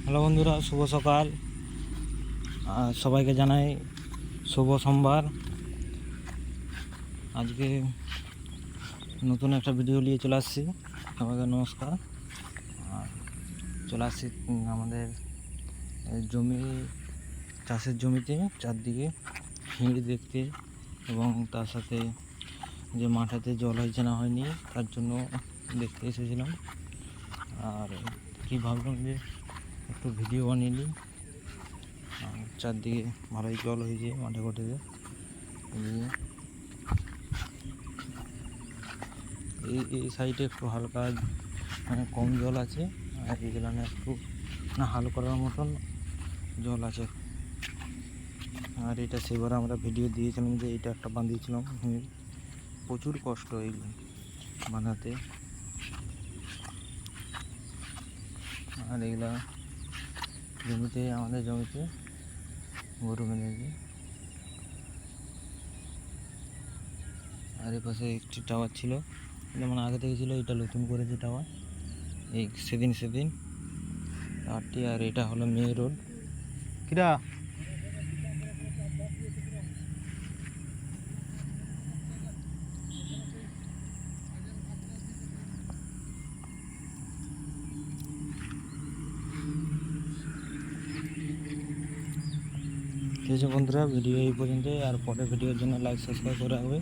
Hello বন্ধুরা, শুভ সকাল। সবাইকে জানাই শুভ সোমবার। আজকে নতুন একটা ভিডিও নিয়ে চলে আসছি। সবাইকে নমস্কার। আর চলে আসছি আমাদের জমি, চাষের জমিতে চারদিকে ভিড় দেখতে, এবং তার সাথে যে মাঠেতে জল হয়েছে না হয়নি তার জন্য দেখতে এসেছিলাম। আর কি ভাবলাম যে একটু ভিডিও বানিয়ে নিই। চারদিকে ভালোই জল হয়েছে মাঠে ঘটেছে। এই সাইডে একটু হালকা কম জল আছে, আর এগুলানে একটু না হাল করার মতন জল আছে। আর এটা সেবার আমরা ভিডিও দিয়েছিলাম যে এটা একটা বাঁধিয়েছিলাম, প্রচুর কষ্ট এইগুলো বানাতে। আর এগুলা জমিতে, আমাদের জমিতে গরু বেঁধেছে। আর এ পাশে একটি টাওয়ার ছিল, যেমন আগে থেকে ছিল, এটা নতুন করেছে টাওয়ার এই সেদিন টাওয়ারটি। আর এটা হলো মেয়ে রোড। কিরা ঠিক আছে বন্ধুরা, ভিডিও এই পর্যন্ত। আর পরের ভিডিওর জন্য লাইক সাবস্ক্রাইব করে রাখবে।